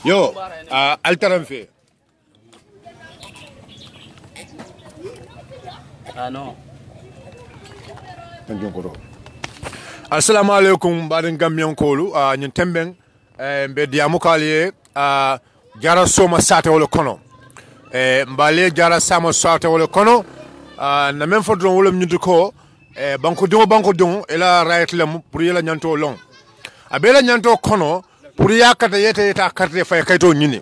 Yo, alteram fe. No. Assalamu alaikum baden gambian kolu ñun temben be diamu kaliye jara soma sata wala kono mbale jara sama sata wala kono na même fa don wala ñudu ko banko don ela right lam pour yela ñanto long abela ñanto kono pour yakata yete ta carte fay kayto ñini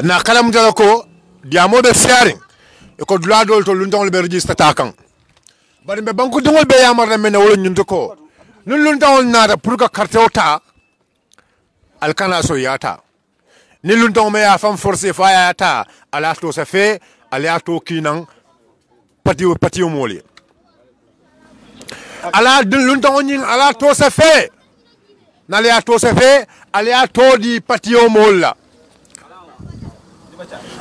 na kalam jala ko diamo be sharing e ko dula dol to lu ndol be register ta kan bari be banko dingol be yamar men wala ñunto ko nun lu ndol naata pour que carte o ta alkana so yata ni lu ndol me ya fam forcer fa yata ala to sa fait ala to kinan patio moli ala lu ndol ñing ala to sa fait na le to sa fait ala to di patio molla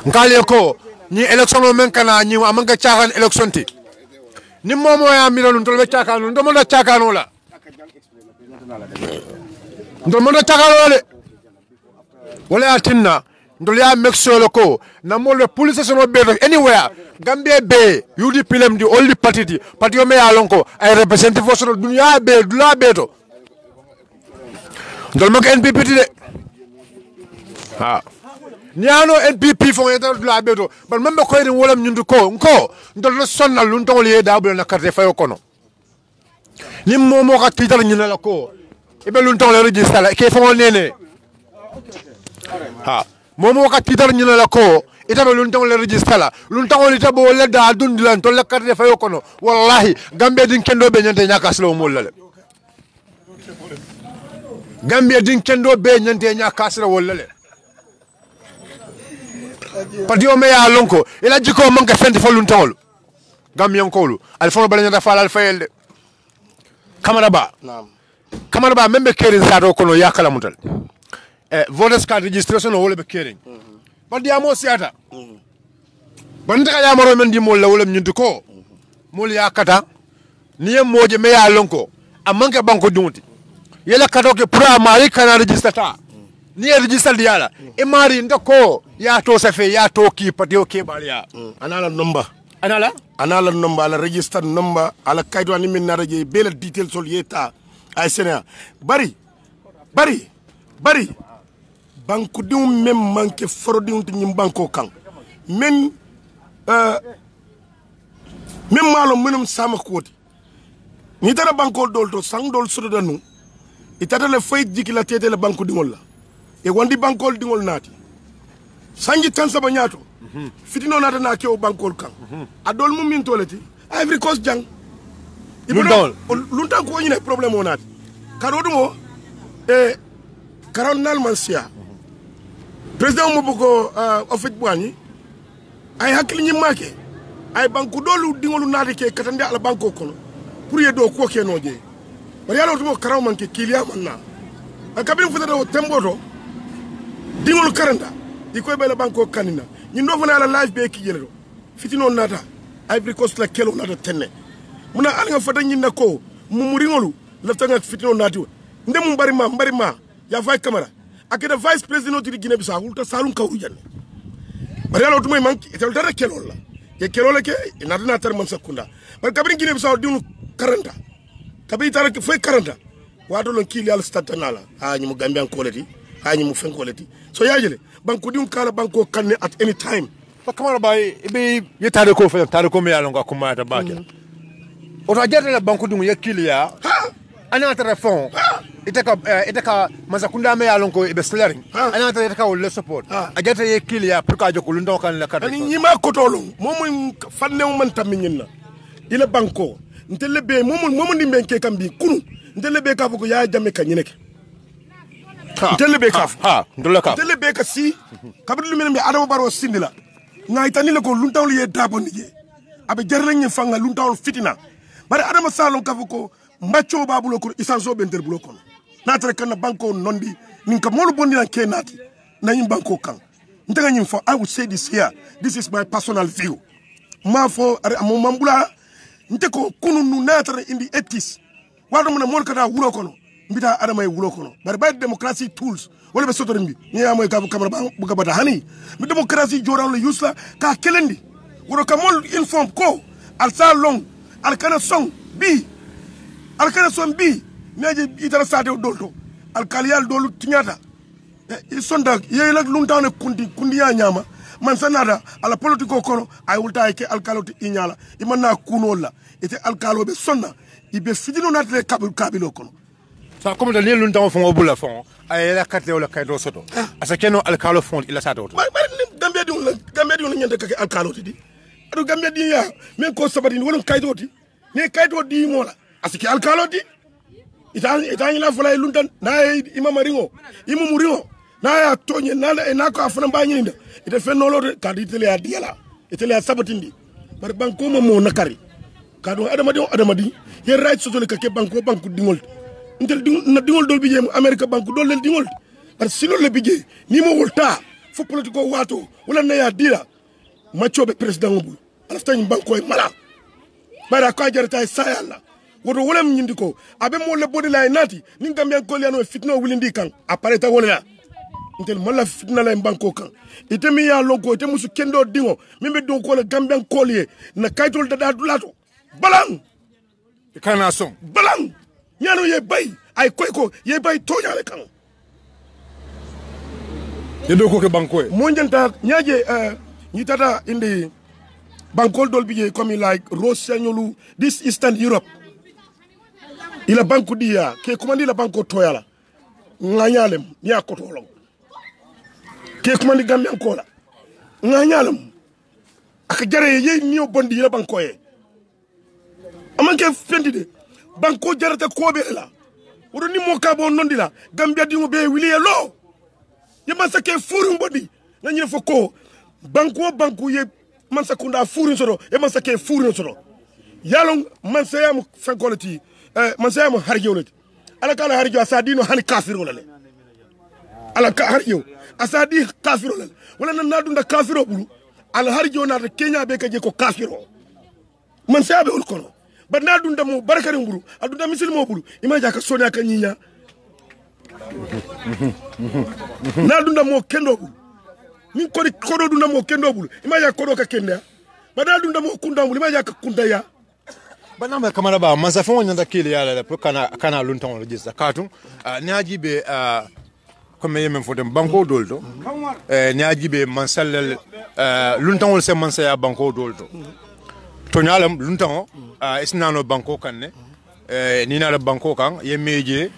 ngale ko ni election o men kana ni amanga chagan election ti ni momo ya mira nun tolbe chakano ndo mo na chakano la ndo mo na chakano le wala atinna ndo ya make sure ko na mo le police station be anywhere Gambia be UDP lem di all the party o me ya lonko ay representative force dunya be dula be to ndo mo ko NPP ti de ha niano NPP fo yeta dula be to ban membe ko yedin wolam nyundu ko nko ndo sonnal lu ndo le dabul na carte fayo kono ni momo ka tital nyina la ko ibe lu ndo le register la ke fo nene ha momo ka tital nyina la ko itabe lu ndo le register la lu ndo le tabo le da dundi lan to le carte fayo kono wallahi Gambia din kendo be nyante nyaka slo mo lale Gambia din kendo be nyante nyaka slo wolale patio me ya lonko ila jiko manka fenti falun tawlu Gambian kolu al fono bala nyata falal fayelde Kamara Ba membe kerin sato kono yakala mutal voters card registration wala be kerin ba diamo siata banta ka yamaro men di mol la wala nyuntu ko mol yakata niye moje me ya lonko amanka banko dunti yela kato ke pra mari kana registrata ni register diala e mari ndako ya to safe ya to ki patio ke balia anala number ala register number ala kaydo ni min naraje bela detail sol yeta ay sena bari banku dum mem manke forodi unti nyim banko kan men malo menum sama koti ni dara banko dolto sang dol sudanu itata le fay jikila tete le banku dingol la e wandi bankol dingol nati sanji tan saba nyaato fitino nata na kew bankol kan adol mum min toleti Ivory Coast jang luntan ko nyine problème o nati karodumo e karonal mansia president mo bugo office boani ay hakli nyi make ay banku dolu dingolu nati ke katande ala banko kono pour yedo ko ke noje bari yalo to karaw man ke kilia manna akabin futata o temboto dingol karanda ikoy bela banko kanina ñi ndo fana la live be ki jelo fitino nata Ivory Coast la kelo nata tenne muna al nga fata ñi nako mu ringolu la tanga fitino nati ndem mbari ma ya fay camera akeda vice president di Guinea Bissau ulta salum kawu janne bari yalo tumay manki etel dara kelo la ke kelo la ke nata na tar man sakunda bari kabrin Guinea Bissau dinu 40 kabi tar fay 40 wato lon kili al statanala ha ñu mu Gambian quality hani mu fen quality so yajele banko diun kala banko kanne at any time fa Kamara Ba be yetare ko fa tare ko me yalon ko kuma ta bake o to jerde la banko diun yakiliya ana telefon itaka mazakunda me yalon ko be slaring ana ta itaka wala support a jerde yakiliya pour ka joko lu ndo kan la kata ani nyima ko tolo momum fanne man taminna ila banko ntelle be momum ndimbe ke kambi kunu ntelle be ka ko ya jamme ka nyineke ntelle be ka si kabri lumene be adama baro sindila ngay tanile ko luntawli ye dabo nije abe jarre nyi fanga luntawol fitina bare adama salon ka ko mbaccio babulo ko isanso be nder bulo kon natre kan banko nondi nin ka molu bondi na kenati na yim banko kan ntaga nyim for I would say this here, this is my personal view ma fo mo mambula nteko kunu nu natre in the 80s wado mo mol kata wuro kono mbita adama e wulo kono bare bay democracy tools wala be sotorin bi ni amoy ka kamara ba buga bata hani mi democracy joran le yusla ka kelendi wono ka mol inform ko al sa long al kana song bi al kana son bi neje itara sate dolto al kaliyal dolu tinyata e sonda ye lak luntane kundi ya nyama man sanada ala politiko kono ay wulta ke al kaloti inyala imanna kunolla ite al kalobe sonna ibe fidino natle kabilo kono sa comme de lun taw fon obula fon ay la carte wala kaydo soto asa keno al kalo fon ila sa to gambia di on nyande ka al kaloti di adu gambia di ya men ko sabati wala kaydo ti ne kaydo di mola asiki al kaloti ita la fola luntan na imama ringo imamu ringo na ya tonye na ko afana ba nyinda ite fenolo ka di tele ya diala itele ya sabatindi bar banko mo nakari kado adamadi ye right soto ka ke banko dingol intel na dingol dol bije america banko dol len dingol par silo le bije ni mo volta fo politiko wato wala na ya dira machobe president ngul ala tan banko e mala bara ko jarata sayalla wodo wala nyindi ko abe mo le bodi lay nati ni gambian ko liano fitno wulindi kan apareta wala intel mala fitna lay banko kan ite mi ya lonko ite musu kendo dingo mimbe don ko le gambian ko lié na kaytol da dulato balang kana son balang nyano ye bay ay koy ko ye bay toñale kan ye do ko ke banko e mo njanta nyaaje ni tata indi bankol dol bije comme like Rosenyolu this Eastern Europe ila banku dia ke komandi la banko toyala nganyalem ni akotolong ke komandi gambian ko la nganyalem ak jare ye niyo bondi la banko e amanke fendide banko jarata ko be la wodo ni mo ka bo nondi la gambia di mo be wiliye lo ye masake furu bondi ngani fo ko banko ye mansa kunda furu soro ye masake furu soro yalong mansa yam fankolati mansa yam harjewlati ala kala harjo asadino hani kafiro la le ala ka harjo asadi kafiro la wala na nadunda kafiro bulu ala harjo na Kenya be kaje ko kafiro mansa yabe ul kono ba nadunda mo barakari bulu adunda misilmo bulu imaja ka sonya ka nyinya nadunda mo kendo bulu min kodo dunda mo kendo bulu imaja kodo ka kenda ba nadunda mo kunda bulu imaja ka kunda ya banama kamara ba mansa fon nyanda kile yala pour kana luntan lo jista katun nyajibe comme yemen fotem banko dolto nyajibe mansal luntan wol se mansa ya banko dolto to nyalam luntan isnano banko kanne ni na banko kan ye meje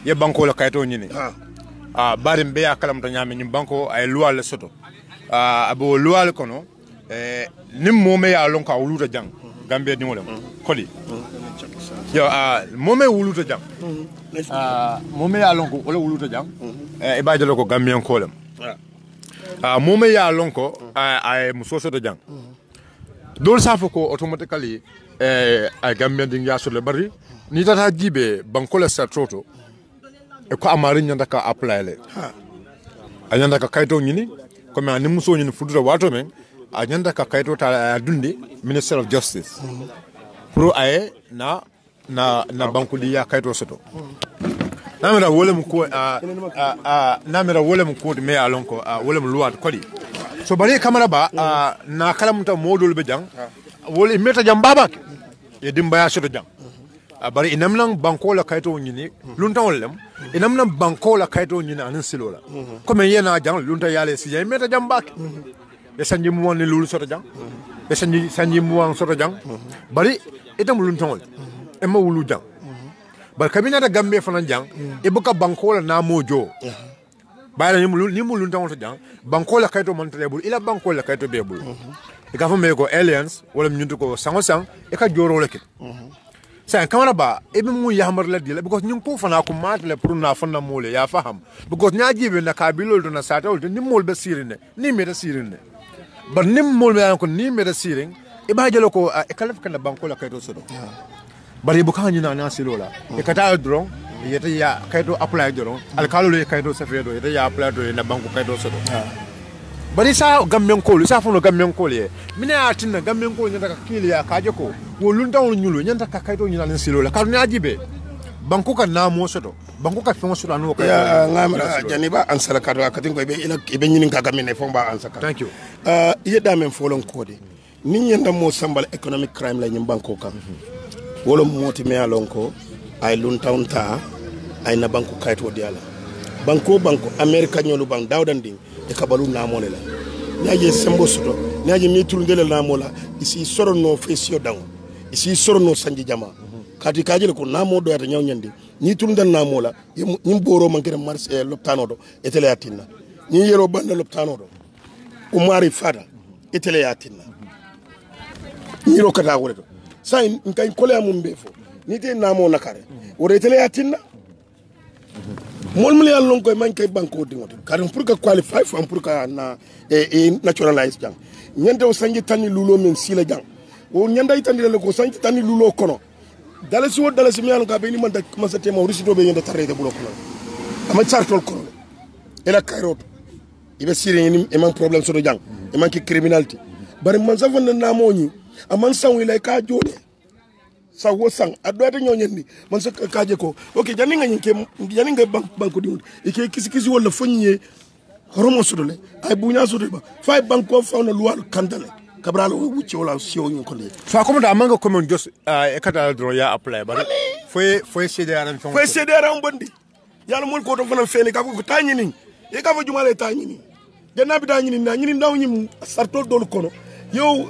ye banko la kayto nyini barim be ya kalam to nyame nyim banko ay loi le soto abo loi le kono nim mome ya lon ka wuluta jang Gambia ni wolem koli yo mome wuluta jang mome ya lonko wala wuluta jang e ba jalo ko Gambian kolem mome ya lonko ay musoso to jang dol safo ko automatically ay Gambian ding ya sur le bari ni tata jibe bankola sa troto e ko amari nyanda ka apply le anyanda ka kayto nyini comme ani muso nyini fudura wato men anyanda ka kayto ta dundi Minister of Justice pro aye na banku di ya kayto soto namira wolem ko namira wolem ko me alonko wolem luat kodi so bari kamera ba na kalamuta modul be jang woli meta jam babak e dimba soto jang bari inamlang banko la kayto nyini lunta wollem inamlang banko la kayto nyini anan silola comme yena jang lunta yale si jay meta jam bak e sanji mu won ni lulu soto jang e sanji mu won soto jang bari itam lunta wol e ma wulu jang bari kabina da gambe fanan jang e buka banko la na mojo bayra ni mu lunta wol jang banko la kayto man trebul ila banko la kayto bebul e ka fo ko aliens wala nyuntu ko sango sang e ka joro lekit sa kamera ba ebe mu yamar la dile because nyum ko fana ko matle pour na fana mole ya faham because nyaajibe na kabilo do na sata wol ni mol be sirine ni me da sirine ba nim mol be ko ni me da sirin e ba jelo ko e kalaf kana banko la kayto sodo bari bu kan nyina na silola e kata dron yeta ya kayto apply dron al kalolo e kayto safedo yeta ya apply do na banko kayto sodo bari sa gammen ko sa fono gammen ko le mina atina gammen ko nyanta ka kili ya kaje ko wo lunta won nyulo nyanta ka kayto nyina len silola ka nyaajibe banko ka namo soto banko ka fengo soto anu ka ya ngamra janiba ansala kado akatin ko be nyinin ka gamine fo ba ansaka thank you iye da men folon kode ni nyanda mo sambal economic crime la nyim banko kan wolo moti me alon ko ay luntawnta ay na banko kayto diala banko america nyolu bank dawdan ding e kabalu namo le la nyaje sembo soto nyaje mi turndele namo la isi sorono fesio dango isi sorono sanji jama kati kajele ko namo do yata nyawnyandi ni turnden namo la ni boro mankere mars e loptano do etele yatinna ni yero banda loptano do umari fada etele yatinna ni ro kata wore to sai nkai kole amum befo ni te namo nakare wore etele yatinna molmul yalla koy man kay banko dingote karim pour que qualify fam pour que na naturalize jang nyande o sangi tani lulo men sila jang o nyanda itandi le ko sangi tani lulo kono dalasi wo dalasi mi yalla ka be ni man da commencer tema risito be yende tarede bulo kono ama chartol kono ela kairot ibe sire ni e man problème so do jang e man ki criminalité bari man sa fon na moñi aman sanwi lay ka jode sa wo sang adoata ñoñen ni man sa kaaje ko ok jani nga banko di e kisi wala fonye romo sudole ay buña sudole ba fay banko fawna luwal kandale kabral wucci wala siwo ñu ko le fa comme da manga comme jos e kata dro ya apply ba foi cdr fon foi cdr am bondi yalla mol ko to fana fele ka ko tañi ni e ka fa jumale tañi ni jannabi tañi ni na ñi ndaw ñi sartol dol kono yow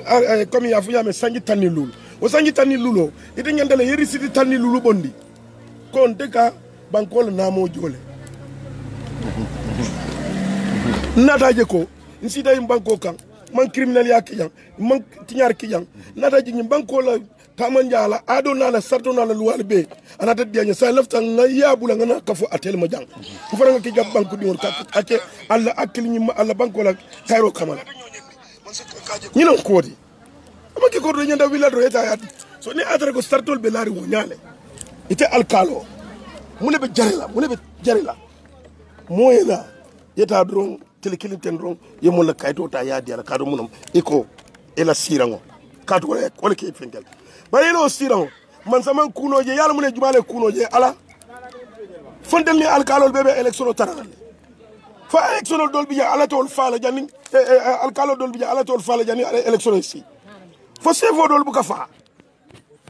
comme ya fu yame sangi tanni lul o sangi tanni lulo ite nyandale yeri siti tanni lulu bondi kon deka bankol namo jole nataje ko nsida yim banko kan man criminal ya kiyan man tinyar kiyan nataje nyim banko la tamanjala ado nala sarto nala luwal be anata dianya sa lafta na yabula ngana kafo atel mo jang ko faranga ki jab banko di won ka ate alla akil nyim alla banko la kayro kamala ñinon kodi ama ke kordo nyanda village eta yat so ni atra ko startol be lari wonyale ite alkalo mune be jarila moyena yeta dron telekilim ten dron yemo la kayto ta ya diala kado munam iko ela sirango kado wala ke fengal bari lo sirango man sama kuno je yalla mune jumale kuno je ala fondel ni alkalo bebe election taral fa election dol bi ala tol faala janni alkalo dol bi ala tol faala janni election ici fo sefo dol bu ka fa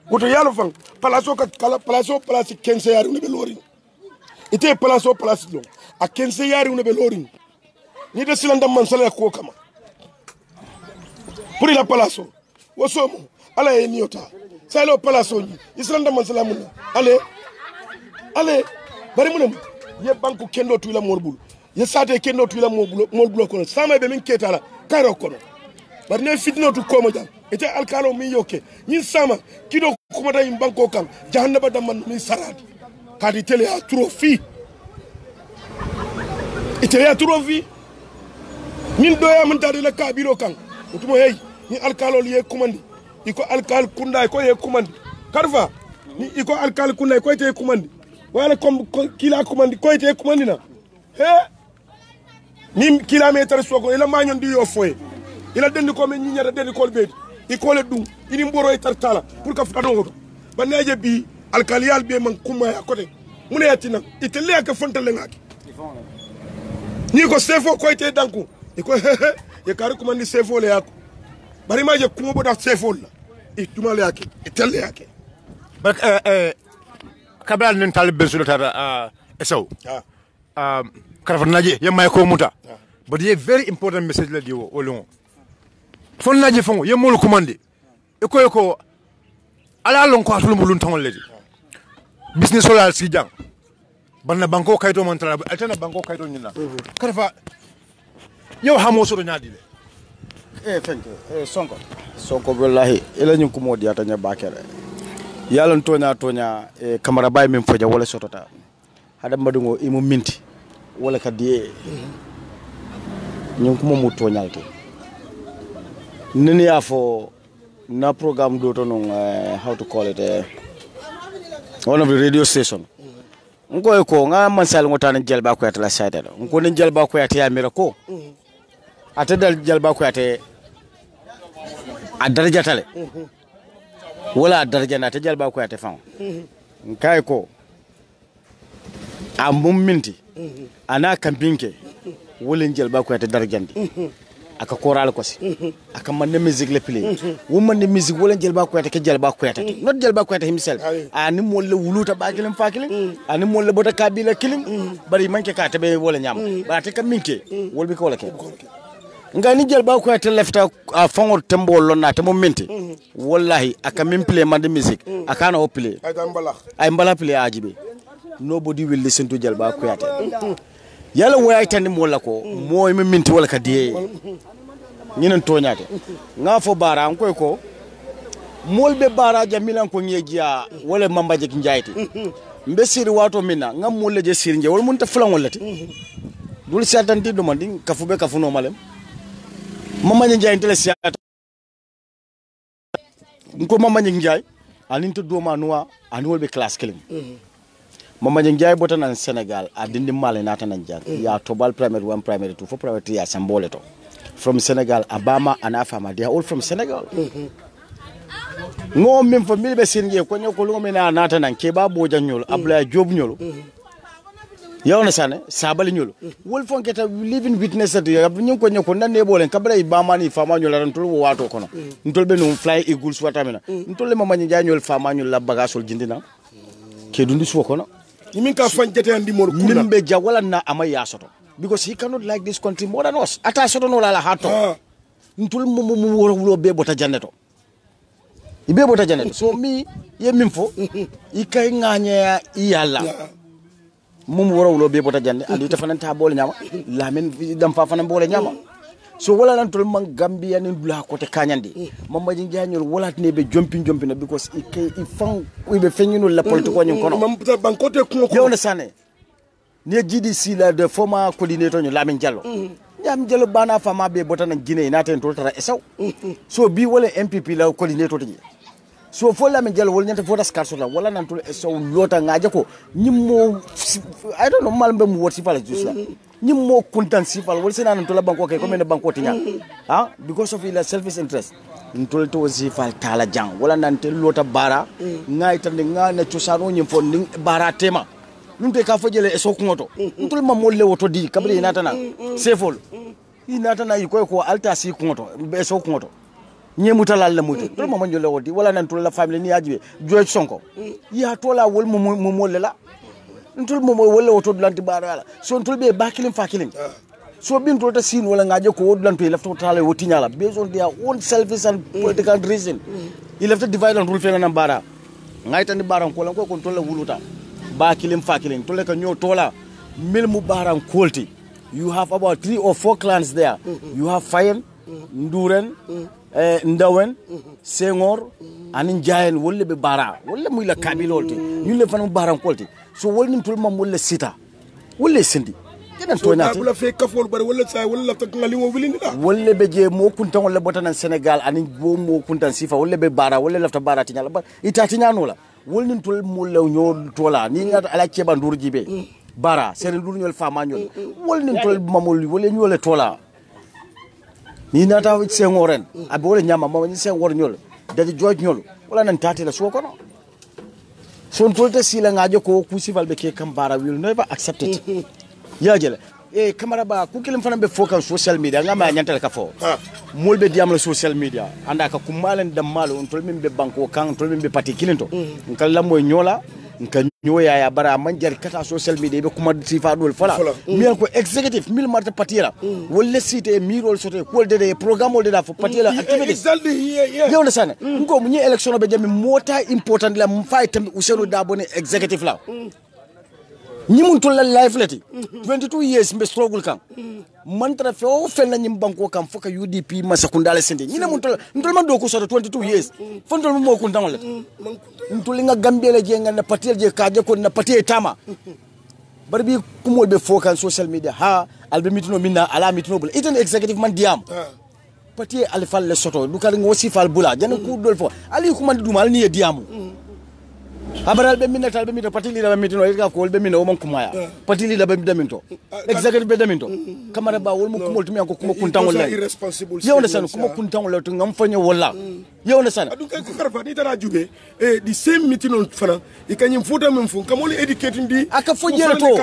woto yalo fang palaso ka kala palaso place 15 yari ne be lori ite palaso place do a 15 yari ne be lori ni de silanda man sala ko kama pour la palaso wo somo ala e niota salo palaso ni islanda man sala mun ale bari munam ye banku kendo tu la morbul ye sate kendo tu la morbul ko sama be min ketala karo kono bari ne fitno tu ko mo jang ete alkalo mi yoke nyin sama kido kuma da yin banko kan jahannaba da man min sarad kadi tele a trophy itele a trophy min doya man tade la kabiro kan utumo hey ni alkalo liye kumandi iko alkal kunda ko ye kumandi karfa ni iko alkal kunda ko te kumandi wala comme kila kumandi ko te kumandi na he ni kilometre soko ila manyon di yo foye ila dendi ko men nyata dendi ko be ikole dum ini mboro e tartala pour ka fado ko ba neje bi alkaliyal be man kuma ya kote mune yatina itelle ka fontale ngaki ni ko sefo ko ite danku iko ye kari kuma ni sefo le yako bari maje kuma boda sefo la itumale yake itelle yake bak kabral nin talib ben sulata esaw karfa naje yamay ko muta but ye very important message la diwo olon fon naje fongo ye mol commande eko ala lon ko atulu mulun tangol ledi business solal si jang banna banko kayto man tara altana banko kayto nyina karfa yow hamo so nyaadi de fenke sonko wallahi ela nyum ko modi atanya bakere yalla tonya camera bay men foja wala sotota hada madungo imu minti wala kadi nyum ko mo tonyalto nini ya fo na program do to non how to call it one of the radio station ngo ko nga mansal ngota jelba ko atala sayda ngo ne jelba ko ate amira ko atadal jelba ko ate a daraja tale wala daraja na te jelba ko ate fan kay ko a mum minti ana kampinke wolin jël ba ko ate dar jandi aka choral ko si aka man musique le play wo man musique wolin jël ba ko ate ke jël ba ko ate not jël ba ko ate himself ani mo le wuluta ba kilim fa kilim ani mo le bota kabila kilim bari manke ka tabe wala nyam ba te kaminke wol bi ko wala ke nga ni jël ba ko ate lefta a fangor tembo lonna te mo minti wallahi aka min play man musique aka na o play ay mbala play ajibe nobody will listen to jël ba ko ate yalla way tan mo la ko moy mi minti wala ka die ñinen toñate nga fo bara an koy ko molbe bara jamilan ko ngejiya wala mambaje ki njayti mbe siri wato minna ngam molle je siri nje wala mun ta fulan wala ti dul satanti do man din kafube kafuno malem mamanye njaay tele siata ko mamanye njaay anin to do ma noa an wolbe class kelim mamanye njaay botanan Senegal a dindi male nata nan jang ya tobal primary 1 primary 2 fo primary 3 ya sambole to from Senegal Abama and Afama they are all from Senegal ngo mem fa milbe sinje ko nyoko lu mena nata nan ke ba boja nyol abla job nyol yawna sane sabali nyol wol fonketa living witness that ñu ko nyoko nan ne bolen kabla Ibama ni fama nyol ran tul wato kono ntol be no fly eagles watamina ntol le mamanye njaay nyol fama nyol la bagasol jindina ke dundi suwo kono min ka fanjete andi mor kuna nimbe jawala na amaya soto because he cannot like this country more than us ata soto no la hato ntul mo woro be bota janneto ibe bota janneto so mi ye min fo ikay nganya yalla mum woro be bota janne andi ta fananta bole nyama la men dam fa fanan bole nyama so wala nan tol man Gambia ni dula ko te kanyande mamma ji jañol wala ne be jompi na because ikay ifan ibe fenyino la politiko nyon kono mam bankote ko yow na sane ne GDC la de former coordinator ñu Lamin Diallo ñam Diallo bana fama be botana Guinée na ten toltara esaw so bi wala MPP la coordinator to so fo Lamin Diallo wala ñanta fotas carte la wala nan tol esaw lota ngaje ko ñimmo I don't know malbe mu woti fala just la ñimmo kuntan sifal wala sena nan tol banko ke comme ne banko tinya because of ila selfish interest ntol to sifal tala jang wala nan tel lota bara ngay tan nga na ciosano ñim fo ni bara tema nunte ka fojele e sokungoto ntul ma molle woto di kabri inata na sefol inata na yiko ko alta si kungoto be sokungoto nyemuta la mutu ntul ma manjole wodi wala nan tul la family ni ajibe joy sonko ya tola wol mo molle la ntul mo wolle woto dulanti bara la so ntul be bakilin fakilin so bin to ta sin wala ngaje ko wodulanto lafto tala woti nyala based on their own selfish and political reason il left divide and rule fe na bara ngaita ni bara ko lan ko kon tola wuluta bakilim fakilim to leka nyo tola mil mubaran kolti you have about 3 or 4 clans there you have Fayen Nduren Ndawen Senghor anin Jayen wolle be bara wolle muy la kabilolti ñu le fan mubaran kolti so wolni tul mam wolle sita wolle sindi kenen to ñati la fe kafol bare wolle say wolle la tak ngali mo wilindi da wolle be je mo kuntan wolle botanan Senegal anin bo mo kuntan sifa wolle be bara wolle lafta bara tinyala ba itati ñano la wolnin tol mulew ñoo tola ni ngata ala ceba ndur jibe bara seren ndur ñol fama ñol wolnin tol mamol wole ñole tola ni nata sengoren abi wole nyama mama ni sengor ñol dadi joj ñol wala nan tati la so kono son tolta sila ngaje ko ku sifal be ke kam bara will never accept it ya jele camera ba ku kilim fana be focus social media ngama nyantal ka fo molbe diam social media anda ka kumalen dam malo on tol min be banko kan tol min be pati kilinto kala moy nyola nka nyoya ya bara man jar kata social media be kuma sifa dol fala mi ko executive mil marta patira wolle site mirol sote ko de programme de da fo patira activity you understand ngo mu ni election be jami mota important la fay tambi usenu da bone executive la ñimun to la life leti 22 years mbe struggle kan man tra fe o fel na ñim banko kam foka UDP ma sekundale sende ñina mun to ndol man do ko so 22 years fondol mo ko ndangol ndol nga Gambia la je nga na patel je kaaje ko na patel tama barbi kumol be fokan social media ha albe mitino minna ala mitino bul iten executive man diam patel alfal le soto du kal ngo sifal bula jan ko dol fo ali ko man dum al ni diamu abaral be minna tal be mito patili da mitino ika ko be minna o man kumaya patili da be daminto executive be daminto kamara ba wol mo kumol tumi ko kuma kuntan wala yow na san kuma kuntan wala to ngam fanyo wala yow na san adu ko karfa ni tara jube e di same mitino fana e kanyim futa mem fu kamol educating di aka fo jere to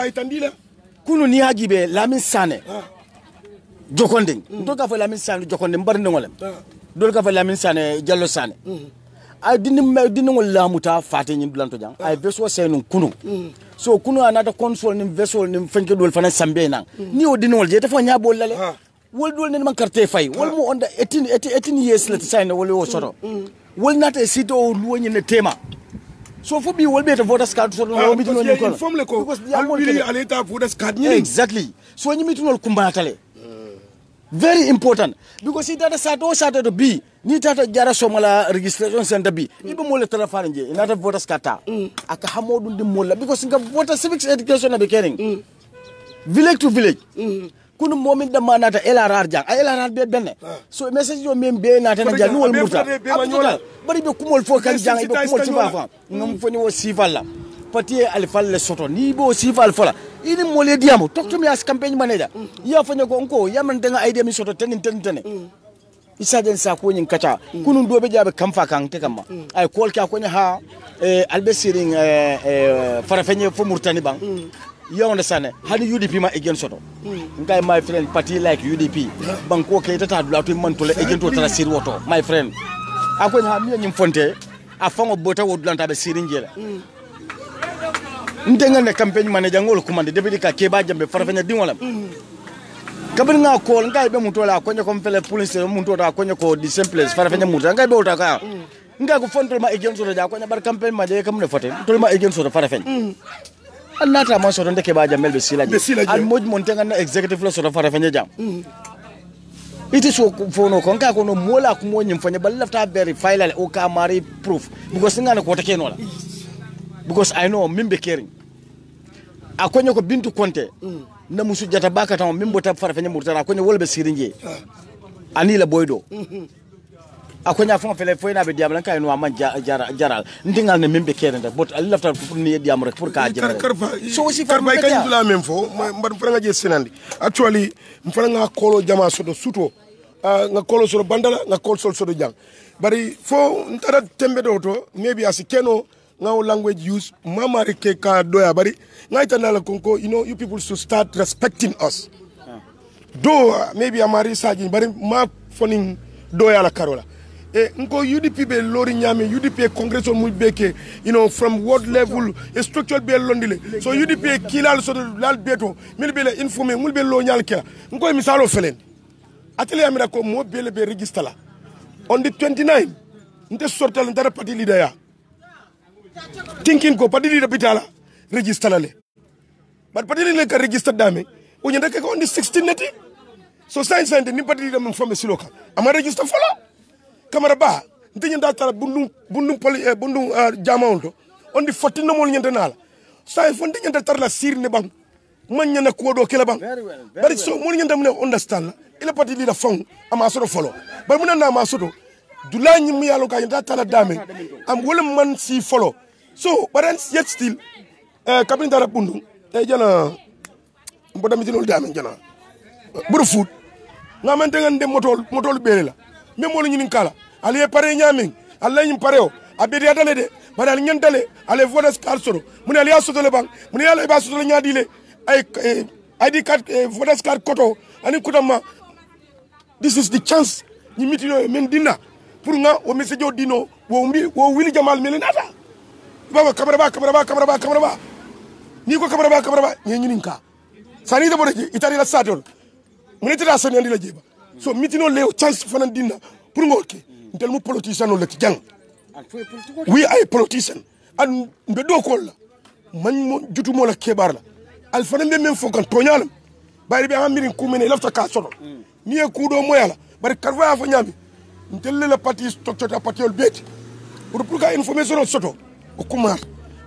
kunu ni hajibe Lamin Sane jokonding to ka fo Lamin Sane jokonding mbar ndongolem dol ka fo Lamin Sane Jallo Sane ay dini ngol lamuta fate nyin blanto jang ay beso senu kunu so kunu anata console nim vessel nim fenke dol fana sambe nang ni o dini ngol je defo nya bol lale wol dol nen man carte fay wol mo onda 18 years let sign wol o soto wol nata sito luwoni ne tema so fo bi wol beta voters card so no mi dino ko informe ko albi aleta voters card ni exactly so nyi mi tunol kumbatale very important because it data sato bi ni tata jara somala registration center bi ibe mo le telefone je inata voters card aka hamodu ndim molla because nga voter civics education be caring village to village kunu momin da manata LRR jang ay LRR be benne so message yo mem be nata na jang wol murta bari be kumol fo kan jang be kumol ci fa ngam fo ni wo sifalla pati alfal le soto ni bo sifal fala ini mole diamo talk to me as campaign manager ya fanyo ko onko yaman nga idea mi soto ten isa den sa ko nyin kacha kunun dobe jabe kamfa kan te kamma ay kol ka ko nya ha albe siring farafenye fo murtani bang you understand hani UDP ma again soto ngai my friend party like UDP banko ke tata dula to man to le agent to tara sir woto my friend akon ha mi nyim fonte afango bota wodulanta be sirinjela ndenga ne campaign manager ngol kumande deputy ka keba jambe farafenya dingolam kabir nga ko ngai be mutola ko nyako mfele police mutola ko nyako di simple farafenya mutola ngai be utaka ngai ko fontol ma agent so da ko nya bar campaign ma je kam ne fote tol ma agent so farafenya annata ma so ndeke ba jambe be silaji al moj montenga na executive so farafenya jam iti so fono ko ngai ko no mola ko mo nyim fanya bal lafta verify la o ka mari proof because ngana ko take no la because I know mimbe caring akonyo ko bintu konte na musu jata baka tan mimbo tab fara fanya murtara akonyo wolbe sirinje ani la boydo akonya fon fele foyna be diam lan kay no man jaral ndingal ne mimbe caring but ali lafta pour ni diam rek pour ka jere so aussi fa bay kany dula même fo mbar franga je senandi actually mfranga kolo jama soto suto nga kolo soto bandala nga kolo soto jang bari fo ntara tembe do to maybe asikeno now language use mama reke ka doya bari ngaita nala konko you people should start respecting us do maybe amari saji bari ma foning doya la karola nko UDP be lori nyame UDP congress on mulbeke from what level a structural be londile so UDP kilal so lal beto mil be la informer mulbe lo nyal kala nko misalo felen atelier amira ko mo be register la on the 29 nte sortal ndara party leader ya thinking ko party leader bitala register la le but party leader ka register dame o nyanda ka on the 16 neti so science ni party leader mun former siloka ama register follow kamara ba ntinya data bundum jama onto on the 14 no mol nyanda nala sai fon ntinya data la sir ne bang man nyana ko do kala bang bari so mol nyanda mun understand la ila party leader fon ama so follow bari mun na ma soto dulani mu yalo ka nyanda tala dame am wala man si follow so but yet still kabin dara bundum jana mboda mi tinol dame jana buru foot ngamante ngande motol bele la même mo ñu kala ali pare ñamin alla ñu pareo abedi adale de badal ñentale ale vodas card soro mu ne ali asotole bang mu ne yalla ba sotole ñaadile ay ID card vodas card koto ani kutama this is the chance ñi mitino men dina pour nga o message dino wo wili jamal melenata baba kamera ba ni ko kamera ba ñi ka sani de boreji itari la satol mu ne tata sani andi la jeba so mitino leo chance fanan dinna pour ngolke ntel mu politicien no lek jang we ay politician an be do ko la man mo jutu mo la kebar la al fanan be men fokan toñalam bari be amirin ku mene lafta ka soto ni e ku do moyala bari karwa fa nyami ntel le parti stockta parti ol bet pour ka information soto o kumar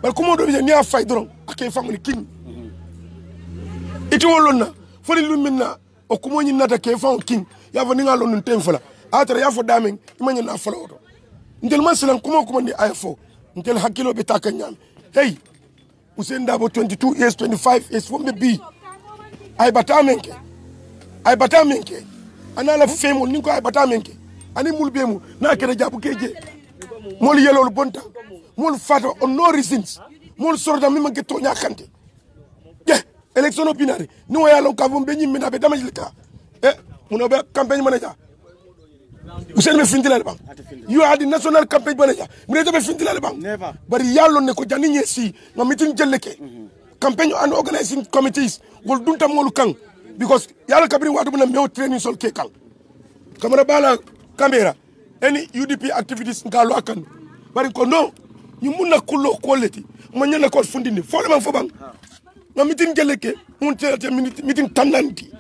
bal ko mo do ni a fay dron akay famni king iti wolonna fori lumina o kumo nyi nata ke fa king ya fa ninga lonu tem fala atra ya fo damen imanya na fala oto ndel man selan kumo ni ay fo ntel hakkilo be takanyam hey Usain Dabo 22 years 25 years from the B ay batamenke anala femo ninko ay batamenke ani mulbe mu na kere jabu keje mol yelol bonta mol fato on no reasons mol sorda mi manke to nyakante ye election opinari ni waya lo ka vombe nyi mina be damajilka muno be campaign manager Usain be findila bang you are the national campaign manager mune to be findila bang Never. bari yallo ne ko jani nyesi no meeting jelleke campaign and organizing committees gol dunta molu kang because yalla kabri wadu na mew training sol ke kang kamera bala camera any UDP activities ngalo akan bari ko no ñu munna kullo quality mo ñana ko fundini fole man fo bang no meeting jelleke mun te meeting tananti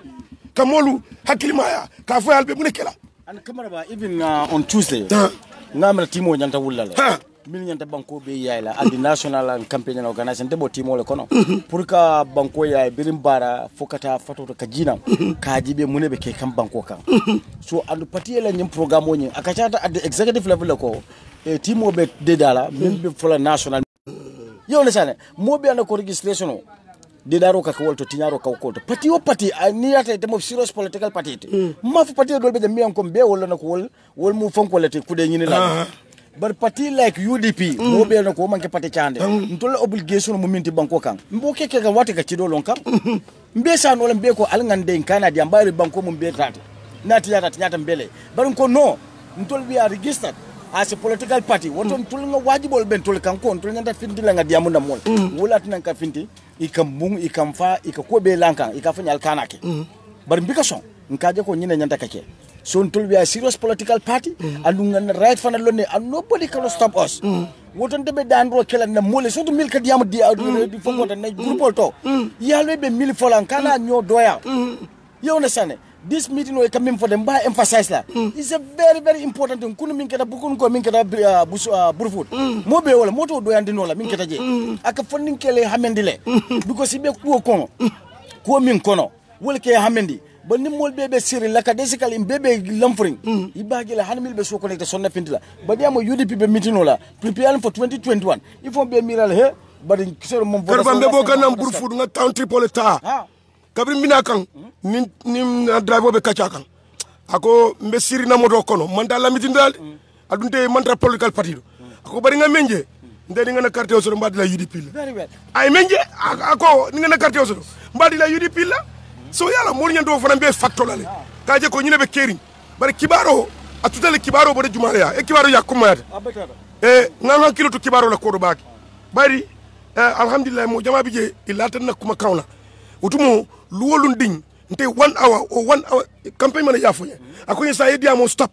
kamolu haklimaya ka fo yalbe mun kela and camera ba even on Tuesday ngamra timo nyanta wullale min nyanta banko be yayla andi national and campaign organization debo timo le kono pour ka banko yaay birim bara fokata fato ka jina ka jibe munebe ke kam banko kan so andu parti la nyim programme woni akachata at the executive level ko timo be dedala min be fola national yo ne sane mo be ko registration o dedaro ka wolto tinyaro ka ko parti o parti ni ata te mo serious political party ma fu parti do be de mi an ko be wala na ko wol mu fonko lete kude nyini la but party like UDP mo be na ko manke parti chande ntol obligation mo minti banko kan mbo keke ga wati ka cido lon kan mbe sa no mbe ko alngande kana di ambari banko mo be tati nati yata nyata mbele bar ko no ntol we are registered as a political party woton tul nga wajibol ben tul kan ko tul nyanda findi la nga diamu na mol wala tan ka findi ikambung ikamfa ikakobe lankan ikafanya alkanake bar mbika son nkaje ko nyine nyanda kake so tul we are serious political party and ngan right fana lonne and nobody can stop us woton debe dandro kala na mole so to mil ka diamu di fongo na groupe to yalbe be mil folan kana nyo doya you understand this meeting we come for them by emphasize that it's a very very important thing kunu min keda bukun ko min keda burfoot mo be wala moto do yandi no la min keda je aka fondin kele hamendile because ibe ko min kono wala ke hamendi ba nim mol bebe siri la ka desikal im bebe lamfring ibagi la hanmil be so connecte sonna pintila ba diamo UDP be meeting la prepare for 2021 il faut be miral he ba din kisero mom vote be bo kanam burfoot nga county polita kabri mina kan nim driver be kacha kan ako mbe siri na moto kono manda la meeting dal adunte mantra political party ako bari nga menje ndeni nga na carte osoro mbadi la UDP la very well ay menje ako ni nga na carte osoro mbadi la UDP la so yala mo nyando fana be factolale kaje ko nyine be kering bari kibaro atutale kibaro bode jumale ya kibaro yakuma nganga kilo to kibaro la kodo baki bari alhamdulillah mo jama bije ilata na kuma kauna utumo luwolun ding nte 1 hour or 1 hour campaign mana yafo akonya sa yedia mo stop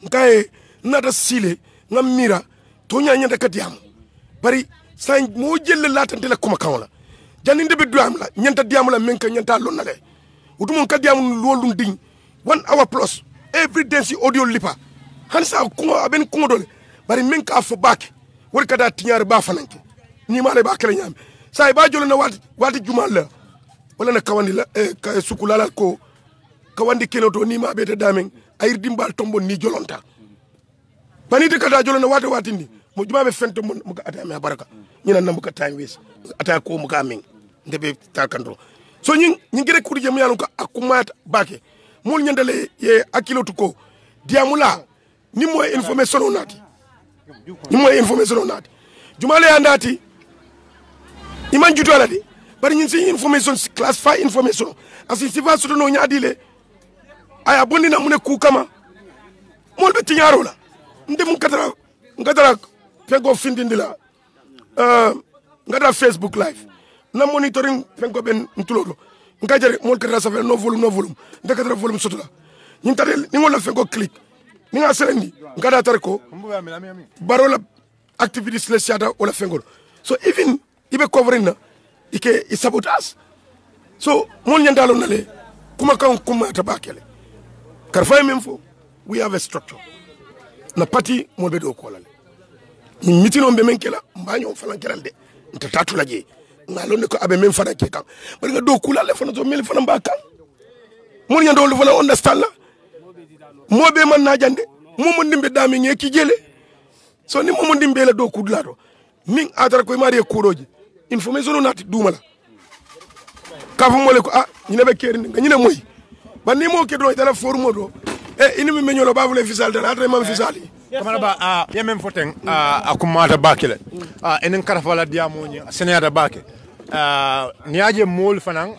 nkae nada sile ngam mira to nya nyanda kadiam bari sa mo jelle latante la kuma kauna janinde be duam la nyanta diam la menka nyanta lonale utumo kadiam luwolun ding 1 hour plus every dance audio lipa hansa ko aben ko dole bari menka afo bak wor kada tinyar ba fananke ni male ba kala nyam sa ba jolo na wati jumal la wala na kawandi la ka sukulala ko kawandi kenoto ni ma beta damen ayir dimbal tombo ni jolonta bani de kata jolona wati ndi mo juma be fento mo ka ata me baraka nyina na mo ka time wes ata ko mo ka min ndebe ta kanto so nyin gere kudi jam yalon ko akumata bake mol nyandale ye akilotu ko diamula ni mo information onati juma le andati iman juto aladi bari ñin ci information classified information asi sifa soto no nyaadile aya bondina mu ne ku kama mol be tiñaro la ndem ngatara fengo findindila ngata Facebook live na monitoring fengo ben ntulodo ngajere mol kata sa no volume ndekata volume soto la ñin tade ni ngol la fengo click ni nga serendi ngada tar ko barola activities le siata wala fengo so even ibe covering na ike isabotage so mon nyandalo nale kuma tabakele karfay memfo we have a structure na party mo be do ko lale ni mitino be menkela mbaño falankeral de ntatatu laje ngalonde ko abe mem fana ke kan bari nga do kulale fana to mel fana mbaka mon nyandolo fana understand la mo be man na jande mo mo ndimbe dami ngeki jele so ni mo ndimbe la do kudlato ning atara ko mari kuroji information nati dumala ka fu mole ko ñine be keri nga ñine moy ba ni mo kedo dala formo do ini mi meñolo ba vule fisal dala atre mam fisali kamara ba yemen foten akumata bakile enen karafala diamo ni senada bake niaje mol fanan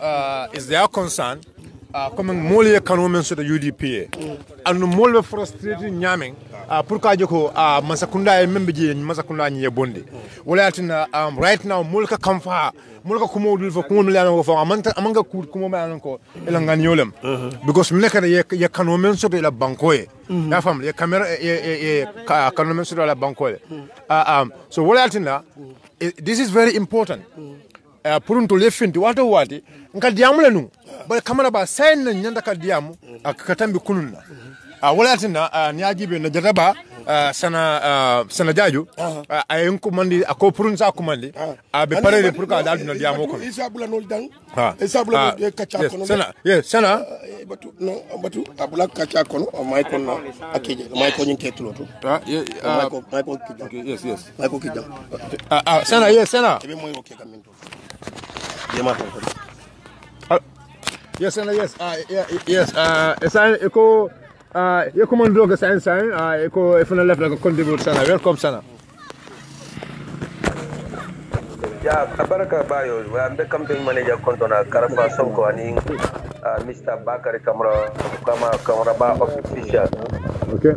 is their concern comme mol ye kanu men so UDP anu mol be frustrated nyamen pourquoi joko masakunda e membe je masakunda ni bonde wala atina right now mol ka kamfa mol ka kumo dul fo kumo lana ko fo amanga kur kumo ma ko ela ngani yolem because mne kada ye kanu men so la banko e ya fam ye camera ye kanu men so la banko e so wala atina this is very important pour to le finti wato wati nka diamu lenu ba kamera ba sayin nan nyanda ka diamu akatambi kununna wala atina ni ajibe na jaraba sana jaju ayen ko mandi ako pour sa ko mandi be paré pour ka dal dina diamu ko isa bula nol dang isa bula no kacha kono sana batu abula kacha kono may kon na akije may ko nyinke tuloto may ko kija yes may ko kija sana be moy roke kamin to yes esa eko yeko man droga science eko ifuna left like contribute sana welcome sana ya baraka bayo ambe campaign manager kontona Karafa Sonko ani Mr. Bakari Kamara ba official okay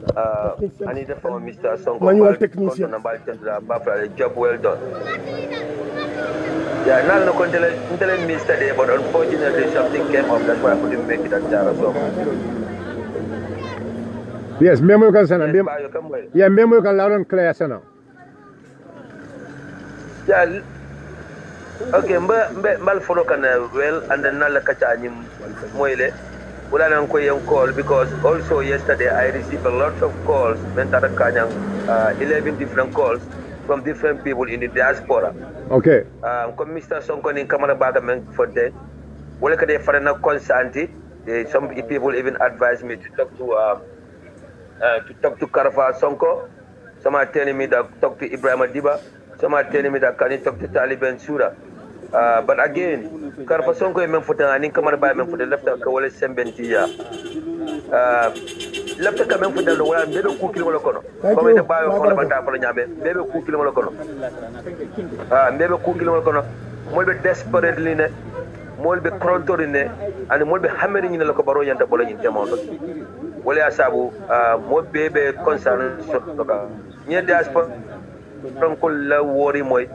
ani the former Mr. Sonko manual technician kontona ba ba job well done. Yeah, now no contele Mr. Day, but unfortunately something came up. That's why I couldn't make it at Jara. So. Yes, memo kan sana. Yeah, memo kan loud and clear sana. Yeah. Okay, mbal follow kan well and then nala kacha anyim moile. Wala nang ko yung call because also yesterday I received a lot of calls. Mentara kanyang 11 different calls from different people in the diaspora. Okay. Comme Mr. Sonko ni Kamara Baga men for that. Wala ka de farana consanti. Some people even advised me to talk to Karafa Sonko. Some are telling me that talk to Ibrahim Adiba. Some are telling me that can you talk to Taliban Sura. But again, Karafa Sonko men for the Kamara Baga men for the left ka wala sembentia. Lafta ka men fu dal wala bebe ku kilo wala kono ko be bayo ko banta ko nyame bebe ku kilo wala kono bebe ku kilo wala kono mol be desperately ne mol be krontori ne ani mol be hameri ni la ko baro yanta bolo ni temondo wala asabu mo bebe concern so ka ni diaspora don ko la wori moy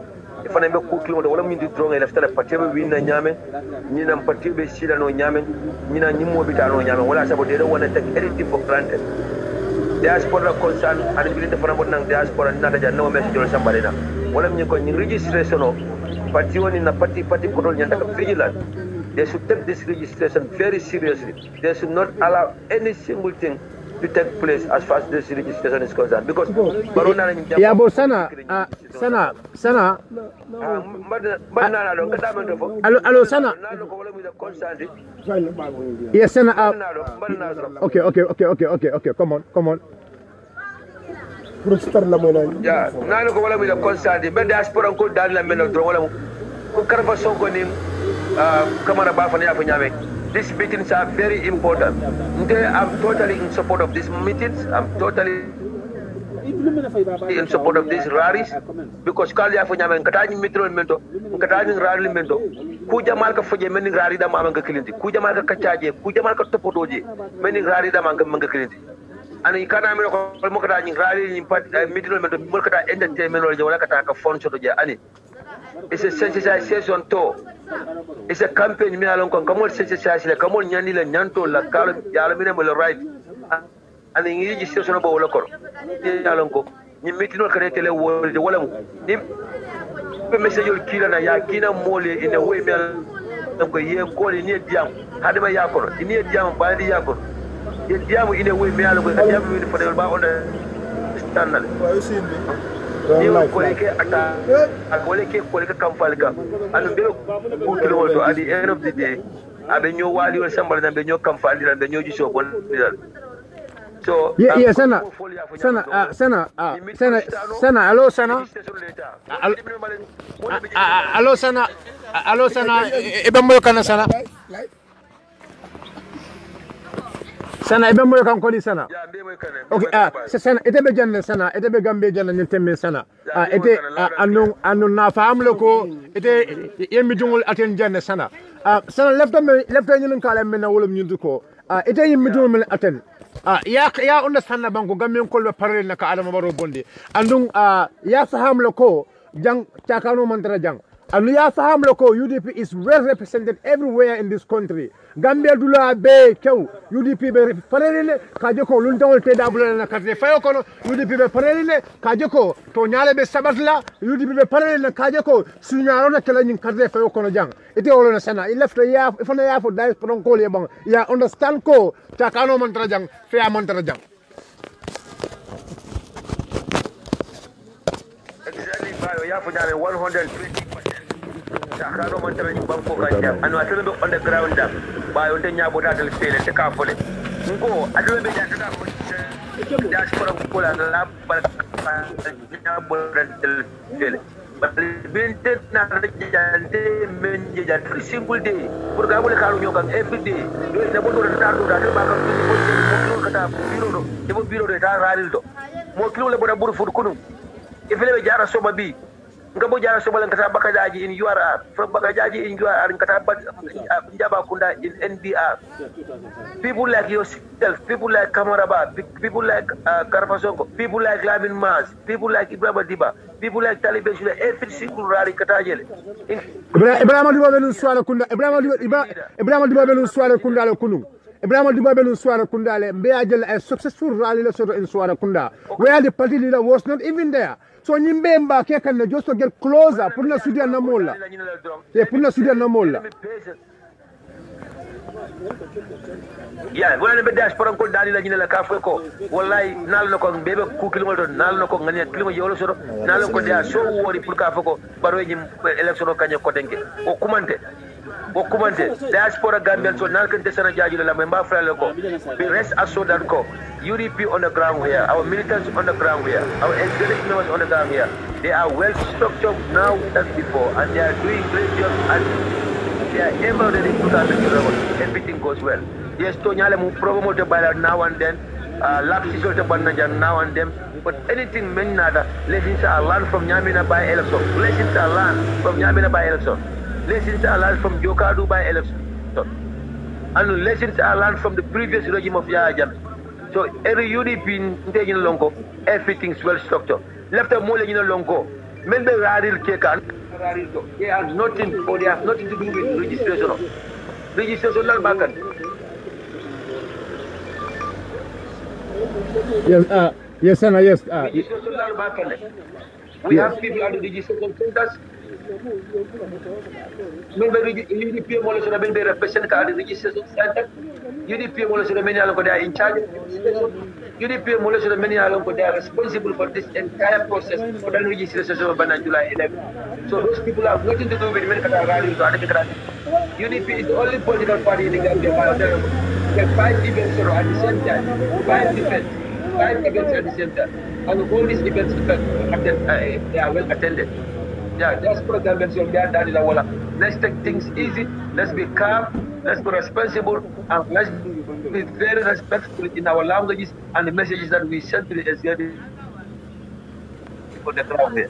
ifana be ku kilo wala min di dronga lafta la patebe winna nyame ni nam patebe sila no nyame ni na nyimo bitano nyame wala sabo de wona tek anything for granted diaspora concern and bilinde fana bon nang diaspora na daja no message jol sambalina wala min ko ni registration o pati woni na pati control nyanda ka vigilant. They should take this registration very seriously. They should not allow any single thing to take place as far as this registration is concerned. Because yeah, but sana. Hello, sana. Yes, sana. Okay. Come on. Yeah, nalo ko wala mi la constant. Ben diaspora ko dal la meno dro wala ko Karafa Sonko ni Kamara Ba fanya nyame. These meetings are very important. I'm totally in support of these meetings. I'm totally in support of these rallies because Kalia Funyam and Katani Mitro Mento, Katani Rally Mento, Kujamalka Fuja, many rally da Manga Kilinti, Kujamalka Kachaje, Kujamalka Topotoji, many rally da Manga Kilinti. And you can't have rally in Mitro Mento, entertainment or Jawaka phone shot. It's a sensitization tour. It's a campaign. Me along come on sensitization. Come on, Nyani la Nyanto la Kalo Yalamina will right. And the registration of Olokor. Yalonko. You meet no Kanetele world the Wallam. The message you'll kill and Yakina Mole in a way. Ye call in near Diam. Hadima Yakor. In near Diam by the Yakor. Diam in a way. Me along with a Diam for the on the standard. Niyo koleke ata akoleke kamfalka anu belo kukilo to at the end of the day abenyo wali wal sambal na benyo kamfali na benyo jiso bon dal So yeah, Sana, hello, Sana. Hello, Sana. Hello, Sana. Ibembo kana Sana. Sana ibembo kan kodi Sana. Okay, Sana ite be janne Sana, ite be gambe janne nyentemme Sana. Ite anu na famlo ko ite yembi dungul aten janne Sana. Sana lefta nyun kala men na wolum nyundu ko. Ite yembi dungul men aten. Ya understand na banko gamen kolbe parel na ka adama baro bondi andung ya saham loko jang takano mantara jang anu ya saham loko UDP is well represented everywhere in this country. Gambia dula be kew UDP be parel ka joko luntawol te dabula na kate fayo kono UDP be parel ka joko to nyaale be sabatla UDP be parel na ka joko sunyaro na kala nyin kate fayo kono jang ite wolo na sana ilafta ya fana ya fo dai pron ko le bang ya understand ko takano mantara jang fe mantara jang exactly bayo ya fo jare 120% takano mantara ni banko kanja anu atele be on the ground da bayo te nyabo dal fele te ka fole ngo atele be jata ko diaspora ko la la ba nyabo dal fele binte na jante men jant single day pour ga mo le kalu ñokan every day do na bo do ta do da ba ka ko kata biro do ta raril do mo kilo le bo da buru fu kunu ifele be jara soba bi ngabo jara soba lan kata bakajaji in URR from bakajaji in URR kata njaba kunda in NBR people like yourself, people like Kamaraba, people like Karfasongo, people like Lamin Mas, people like Ibrahima Diba, people like Taliban Shula, every single rally katajele. Ibrahima Diba belu swala kunda, Ibrahima Diba belu swala kunda le kunu. Ibrahima Diba belu swala kunda le mbe ajel a successful rally le soto in swala kunda. Where the party leader was not even there. So nyimbe mba keka ne just to get closer pour na Sudan na mola. Yeah, pour na Sudan na mola. Yeah, wala be diaspora ko dali la nyina ka fo ko wallahi nal nako bebe ku kilimo to nal nako ngani kilimo yolo soro nal ko dia so wori pour ka fo ko baro nyim election kanye ko denke o kumante diaspora Gambian so nal kan desana jaaju la memba frale ko be rest assured that ko UDP on the ground here, our militants on the ground here, our executive members on the ground here, they are well structured now than before and they are doing great job and they are able to put out the record. Everything goes well. Yes, Tonyale mu promote by now and then, lapses of the now and then, but anything menada, lessons are learned from Nyamina by election. Lessons are learned from Nyamina by election. Lessons are learned from Jokadu by election. And lessons are learned from the previous regime of Yahya Jammeh. So every UDP in Longo, everything's well structured. Left a mole in Longo. Men the Radil Kekan, they have nothing or they have nothing to do with registration. Registration Bakan. Yes, yes, Sana, yes. We have people at the registration centers. UDP Molosona Ben represent the registration center. UDP Molosona many along they are in charge. UDP Molosona many along they are responsible for this entire process for the registration of July 11. So those people have nothing to do with America. UDP is the only political party in the Gambia. There are 5 events at the same time. 5 events at the same time. And all these events they are well attended. Yeah, that's for the Gambians. Let's take things easy. Let's be calm. Let's be responsible. And let's be very respectful in our languages and the messages that we send to the executive for the crowd here.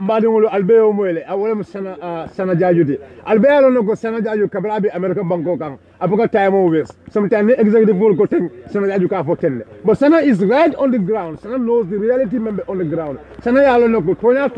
Mbadingolo Albeo Mwele, awole sana jajuti. Albeo no go sana jaju kabrabi American Banko kang. Apoka time always. Sometimes executive will go ten sana jaju ka for 10. But Sana is right on the ground. Sana knows the reality member on the ground. Sana yalo no go tonya.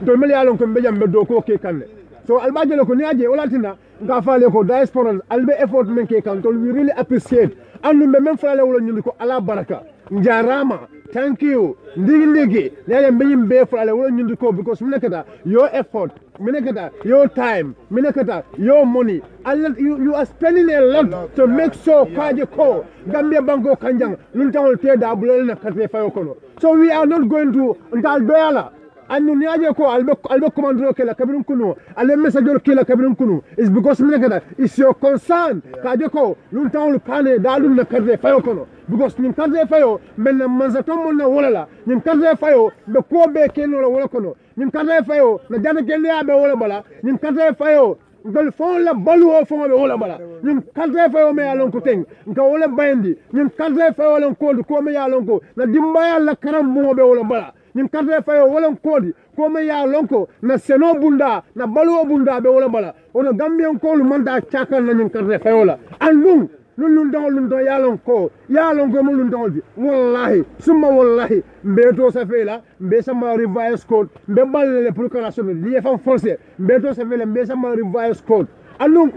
Do meli yalo ko mbeja mbedo ko ke kanne. So albaje lo ko niaje olatina nga fale ko diaspora albe effort men ke kan. So we really appreciate. Andu me men fale wolo nyuliko ala baraka. Njarama. Thank you. Ndigi nale mbeyim be for ale wolo nyuliko because minekata your effort, minekata your time, minekata your money. You are spending a lot to make sure kaje ko Gambia Banko kanjang luntawol te da bulol na kate fayo kono. So we are not going to ntal doyala. annu niaje ko albe commandro ke la kabirun kunu albe message ke la kabirun kunu is because min kada is your concern ka je ko lun tawul kane dalun na kadre fayo kono because nim kadre fayo men manzaton mon na wala nim kadre fayo be ko be keno wala kono nim kadre fayo na jana gelle abe wala bala nim kadre fayo ngol fon la balu o fon be wala bala nim kadre fayo me alon ko teng nka wala bayndi nim kadre fayo lon ko me yalon ko na dimbaya la karam mo be wala bala nim kadre fayo wala kodi ko me yalon ko na seno bunda na balu o bunda be wala bala ono gambian ko lu manda chakal na nim kadre fayo la andum lun don yalon ko mo lun don wallahi summa wallahi mbeto sa fela mbe sama revised code mbe balle pour que la somme li fam forcé mbeto sa fela mbe sama revised code alum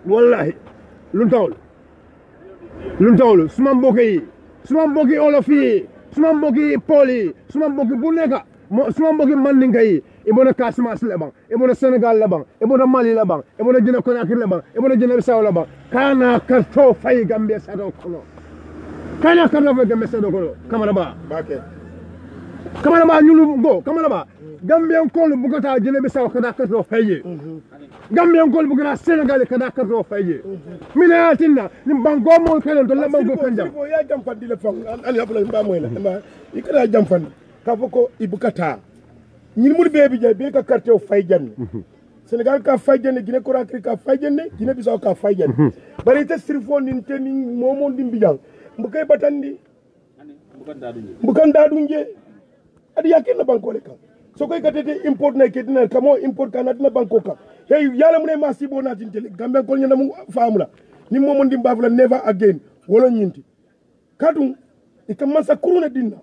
wallahi lun tawul suma mboki olofi suma mboki poli suma mboki buneka suma mboki mandinga yi ibona Casamance laban ibona Sénégal laban ibona Mali laban ibona Guinée Conakry laban ibona Guinée Bissau laban kana karto fay Gambia sado kono kana karto fay Gambia sado kono kamara ba nyulu go kamara ba Gambia ko lu bugata Guinée Bissau kana karto fay Gambia ko lu bugata Sénégal kana karto fay mina tinna nim bango mo kalen to laban go kanjam ya jam fandi le fam ali abla mba moy la mba ikana jam fandi ka foko ibukata ñil mur bebi jay be ka carte o fay janne Sénégal ka fay janne Guinée Conakry ka fay janne Guinée Bissau ka fay janne bari te sirfo nin te ni momo dimbi jang mbukay batandi mbukan dadunje adi yakena banko le kam so koy katete import na ketina kamo import kana dina banko kam hey yalla mu ne ma sibo na tintele gambe ko nyana mu faamula ni momo ndim bafula never again wala nyinti kadum ikamasa kuruna dinna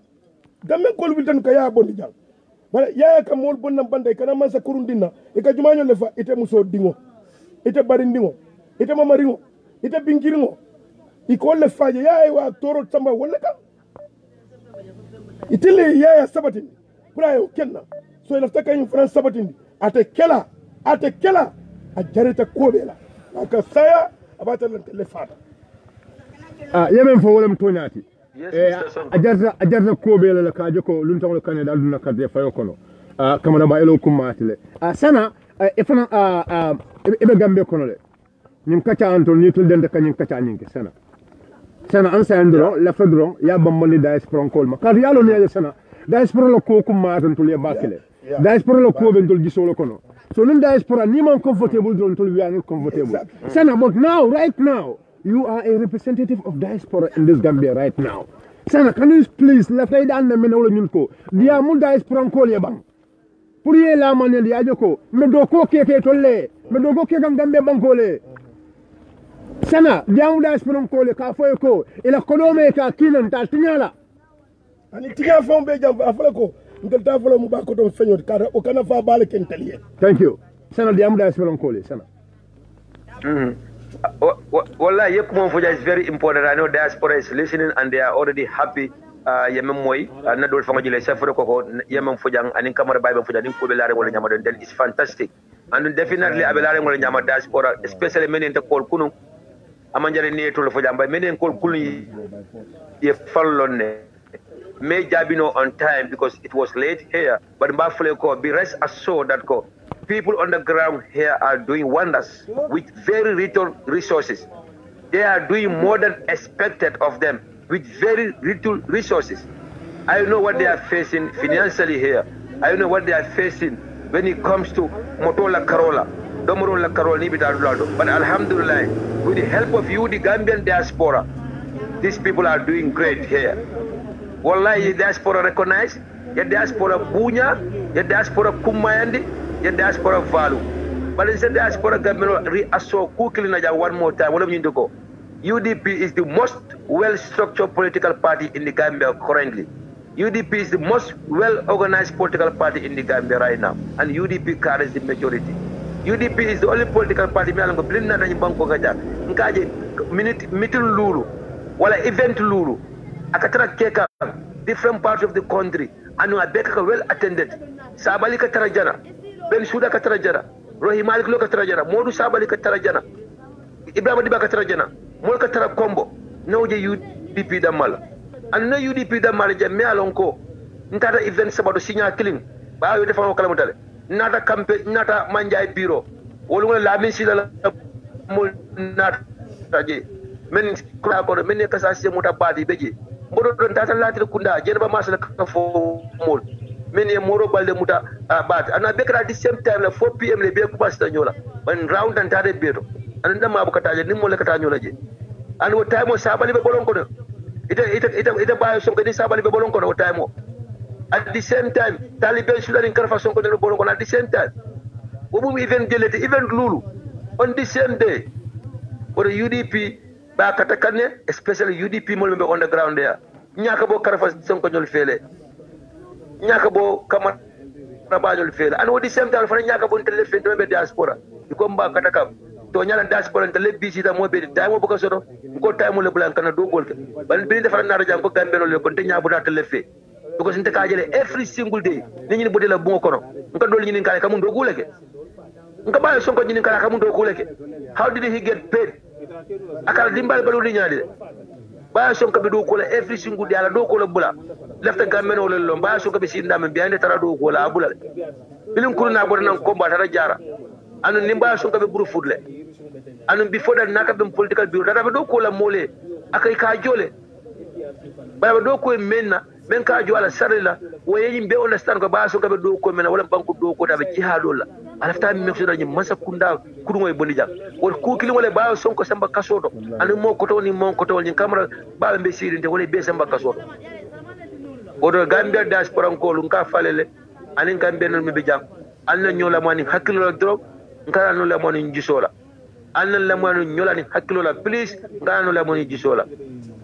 gambe ko lu tan ka ya bondi jang bala yaya kam mol bonnam bande kana man sa kurundinna e ka jumaño le fa ite muso dingo ite bari dingo ite mama ringo ite bingiringo iko le faje yaya wa toro tamba wala ka ite le yaya sabatin brayo kenna so ila taka in France sabatin ate kela a jareta kobela aka saya abata le fata yemen fo wala mtonyati ajarta koɓele la kaje ko lun tawlo kane dal duna kadde fayo kono kamana ba elo kummatile sana e fana ebe gambe kono le ñim kaca antol ni tul dende kañim kaca ñinke sana an sa ndro la fedron ya bambali diaspora kol ma kar yalo ne sana diaspora lo ko kummatan tul ya bakile diaspora lo ko ben tul gisolo kono so nun diaspora ni man comfortable don tul wi an comfortable sana but now right now you are a representative of diaspora in this Gambia right now. Sana, can you please let me down the menolo nyunko? Dia mun diaspora ko le bang. Pour y la mané dia joko, me do ko keke tolle, me do ko ke Gambia banko le. Sana, dia mun diaspora ko le ka foy ko, ila kolome ka kinan ta tinyala. Ani tiga fon be jam afala ko, ndel ta fala mu ba ko don feño ka o kana fa bale ken taliye. Thank you. Sana dia mun diaspora ko le sana. Wallah, Yekumonfuja is very important. I know diaspora is listening and they are already happy. Yemen moy na dol fango jile safro ko Yemen fujang anin kamara baybe fuja nin ko be laare wala nyama don then it's fantastic. And definitely abelare wala nyama diaspora, especially men in the call kunu amanjare ne to fuja mbay men call kunu ye fallonne may jabino on time because it was late here, but mbafule ko be rest assured that ko people on the ground here are doing wonders with very little resources. They are doing more than expected of them with very little resources. I know what they are facing financially here. I know what they are facing when it comes to Motola Carola. Domorola Carola, but Alhamdulillah, with the help of you, the Gambian diaspora, these people are doing great here. Wallahi, diaspora recognize, your diaspora bunya, your diaspora kumayandi, your diaspora value. But instead diaspora government reassure quickly one more time. What do you need to go? UDP is the most well-structured political party in the Gambia currently. UDP is the most well-organized political party in the Gambia right now. And UDP carries the majority. UDP is the only political party meeting lulu, wala event lulu. Akatara keka different parts of the country. Anu abeka well attended. Sabali katarajana. Ben Suda katarajana. Rohi Malik lo katarajana. Modu Sabali katarajana. Ibrahim Diba katarajana. Mol katara combo. No je UDP damal. And no UDP damal je me alonko. Ntata event sabado sinya killing. ba yo defa kala mutale nata kampe nata manjay biro wolu ngol la min sila mo nata je men kula ko men ka sa muta badi beje mbodo don tata latir kunda je ba masala ka fo mol men ye moro balde muta bat ana bekra di same time la 4 pm le be ku basta nyola ban round and tade beto an ndama bu kataje nimmo le kata nyola je an wo time sabali be bolon ko ita bayo son ko di sabali be bolon ko wo time at the same time taliban sudan karfa son ko de bolon ko at the same time wo bu even jelete even lulu on the same day for the UDP ba katakane especially UDP mo be on the ground there nyaka bo karfa son ko nyol fele nyaka bo kama na bajol fele an wodi sem dal fa nyaka bo tele fe be diaspora ko mba katakam to nyala diaspora tele bisi da mo be da mo buka soto ko tay mo le blanc na do gol ke ban bi defal na jam ko gambe no le ko te nyabu da tele fe ko sinte ka jele every single day ni bodde la bu ko no ko dol ni kala kam do guleke nka bayo sonko ni kala kam do guleke how did he get paid akala dimbal balu ni nyaade bayo sonko be do ko la every single day ala do ko la bula lefta gambe no le lo bayo sonko be sinda men biande tara do ko la bula bilin kurna bo nan combat tara jara anu nimba sonko be buru fudle anu before that naka be political bureau tara be do ko la mole akay ka jole bayo do ko menna men ka jo ala sarila wo yeyi be understand ko bayo sonko be do ko mena wala banku do ko da be jihadol la alafta mi mekso dañi masa kunda kudu moy boni jam wol ku kili wala bayo sonko samba kasoto anu mo ko to ni mon ko to ni camera bayo be sirinde wala be samba kasoto odo gambia diaspora ko lu ka falele anin gambe non mi be jam alna nyola mani hakkilo drop ngara no la mani jisola alna la mani nyola ni hakkilo la please ngara no la mani jisola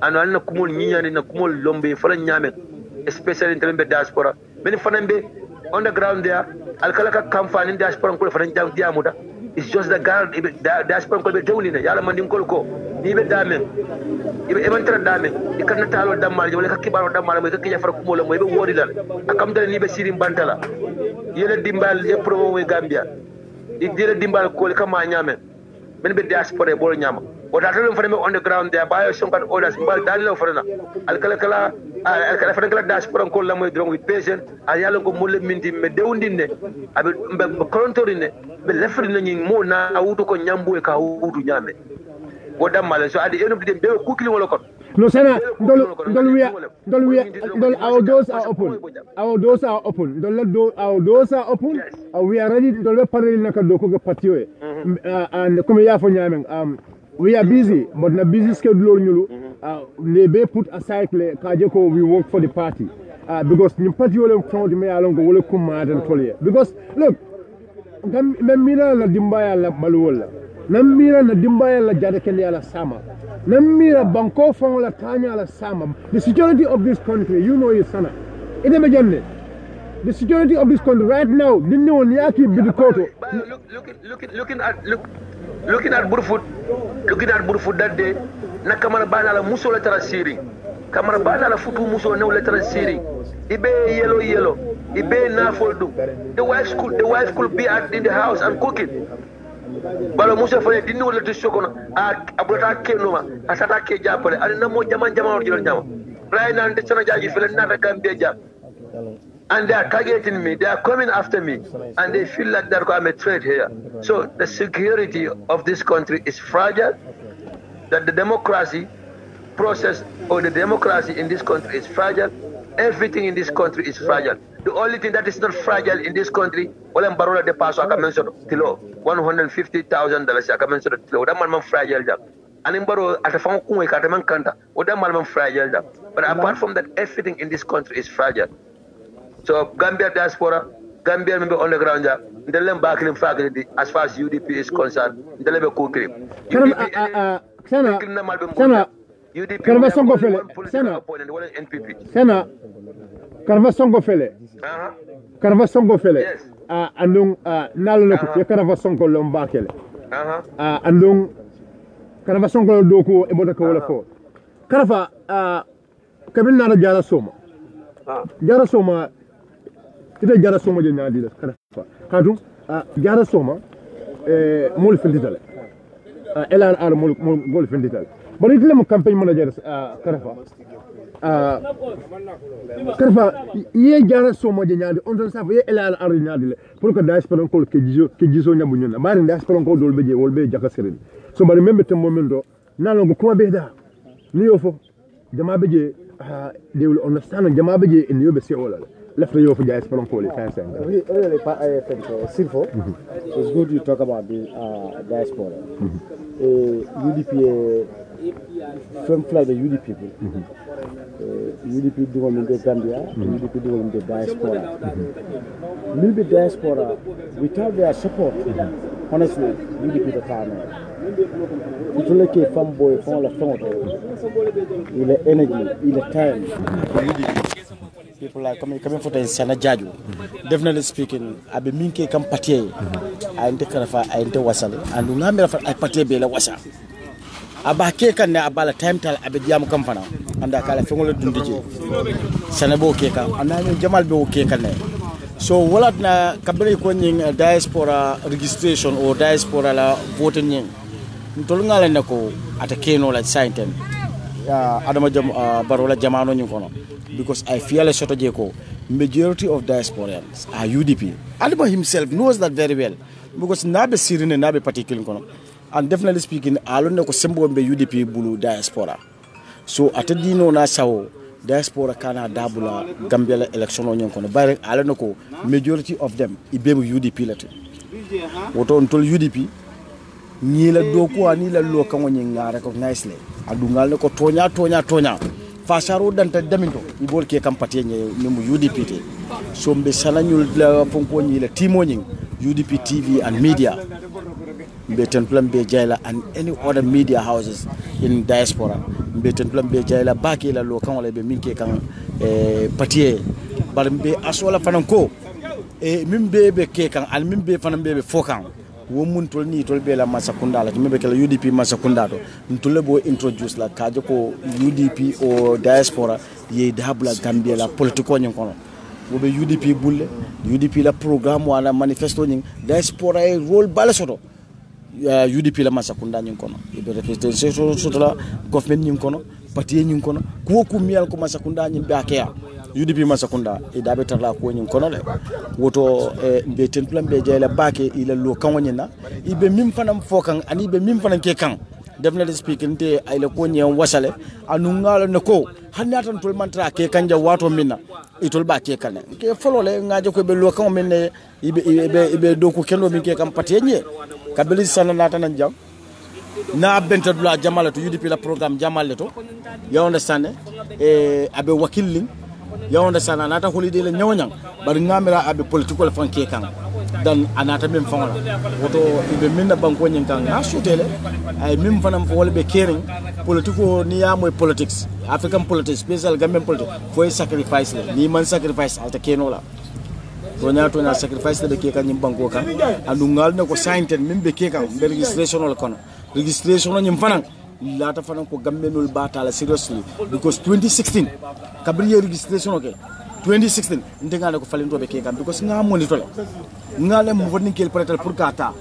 anu alna kumul nyinyani na kumul lombe fala nyame especially in terms of diaspora many fanembe on the ground there alkala ka kamfani diaspora ko fana jam diamuda it's just the guard diaspora ko be dewlina yalla man din ko ni be damen ibe e man tara damen e kan talo damal wala ka kibaro damal mo ka kiya far ko mo be wodi dal akam dal ni be sirim bantala yele dimbal ye promo we gambia di dire dimbal ko ka ma nyame men be diaspora bo nyama o da tan fana on the ground there bayo sonkat orders mbal dal lo fana alkala fana kala diaspora ko la moy drong with patient a yalla ko mo le minti me dewndinde abe kontorine be lefri ni mo na wutu ko nyambu e ka wutu nyame go damal so adi enu be kukili wala ko no sana ndol our doors are open our doors are open we are ready ndol panel naka do ko patio and comme ya fo nyamen we are busy but na busy schedule nyulu they be put aside le kaje ko we work for the party because ni party wala ko me alon ko wala kuma dan tolye because look même mira la dimbaya la balwala nam mira na dimbaya la jada ken yala sama nam mira banko fon la tanya la sama the security of this country you know is sana ide be jonne the security of this country right now dinne won yaki bidikoto looking at Burfoot that day na kamara bana la muso la tara siri kamara bana la futu muso ne la tara siri ibe yellow ibe na foldu the wife could be in the house and cooking balo muso fane dinni wala to sokono abota kenoma asata ke japale ani namo jama jilo jama right now de sana jaji fele na Gambia jam and they are targeting me, they are coming after me, and they feel like that I'm a threat here. So the security of this country is fragile, that the democracy process or the democracy in this country is fragile, everything in this country is fragile. The only thing that is not fragile in this country, wala barola de paso aka mention tilo $150,000 aka mention tilo, that man fragile job. And in baro atafang kungwe kataman kanta, that man fragile job. But apart from that, everything in this country is fragile. So Gambia diaspora, Gambia member on the ground, ndele mbakili mfagili as far as UDP is concerned, ndele be kukiri. Sana Karva Songo fele. Karva Songo fele. Yes. Andung nalo loko Karva Songo lombakele. Andung Karva Songo doko ebota ko wala ko. Karva kabil nala jara soma. Jara soma ita jara soma je nadi la Karva. Kadu jara soma mol fenditale. Elan ar mol fenditale. bari itile mo campaign manager Karfa ye jara so mo nyaade on don safa ye elal ar nyaade le pour que diaspora ko ke jiso nyabu nyuna bari diaspora ko dol beje wol be jaka serin so bari membe tem momento nalo ko kuma be da ni yo fo jama beje they will understand jama beje en yo be se wala left yo for diaspora ko le fancy Silfo, it's good you talk about the diaspora. UDP from the UDP people. UDP doing in the Gambia, UDP doing in the diaspora. Maybe diaspora, without their support, honestly, UDP the time. It's like a fanboy, fan la front, il a energy, il a time. People like coming from the Sana Jaju. Definitely speaking, I've been minke kam patie. I ente karafa, I ente wasal. And ungamira fa I patie bela wasa. Aba keka na abala time tal abe diam kampana. Anda kala fengolo dundije. Sana bo keka. Anda Jamal bo keka ne. So wala na kabere ko nying diaspora registration or diaspora la vote nying. Ntolungala nako atakeno la sainten. Adama barola jamano nying kono. Because I feel a short of majority of diasporans are UDP. Adama himself knows that very well. Because nabe sirin and nabe particular kono. And definitely speaking, alone ko sembo be UDP bulu diaspora. So atedino na sawo diaspora kana dabula Gambia election on kono. Bare alone ko majority of them ibebu UDP lati. Woto ntol UDP ni la doko ani la lo kan woni ngara ko nicely. Adungal ko tonya. Fasaro danta daminto ibol ke kampati ni mu UDP te so mbe salanyul la ponko ni la timoning UDP TV and media mbe ten plan be jayla and any other media houses in diaspora mbe ten plan be jayla baki la lo kan wala be minke kan patie bar mbe asola fananko mimbe be ke kan al mimbe fanan be fokan wo mun tol ni tol be la masakunda la mebe kala UDP masakunda do ntule bo introduce la kajo ko UDP o diaspora ye dabla Gambia la politiko nyin kono wo be UDP bulle UDP la programme wala manifesto nyin diaspora e role bala soto UDP la masakunda nyin kono be representation soto la government nyin kono parti nyin kono ko ku mial ko masakunda nyin be akea UDP masakunda e dabe tarla ko nyin kono le woto be ten plan be jayla bake ila lo kanwanyina ibe mim fanam fokan ani be mim fanan ke kan definitely speaking te ay la ko nyen wasale anu ngalo ne ko hanatan tol mantra ke kanja wato minna itol ba ke kan ke folole ngaje ko be lo kan minne ibe do ko kendo min ke kam patenye kabeli sanana tan jam na benta dula jamala to UDP la programme jamale to you understand abe wakilling you understand anata holiday le nyawnyang bari ngamira abe political fanke kan dan anata mem fangala woto ibe minna banko nyen kan na shutele ay mim fanam fo wolbe caring politico ni ya moy politics African politics special Gambian politics for sacrifice ni man sacrifice alta kenola to na sacrifice de ke kan nyim banko kan andu ngal ne ko sainten mim be ke kan be registration wala kono registration nyim fanan lata fanan ko Gambenul batala seriously because 2016 kabriye registration okay 2016 ndengale ko falinto be kekam because nga monitor ngale mo woni kel pretel pour kata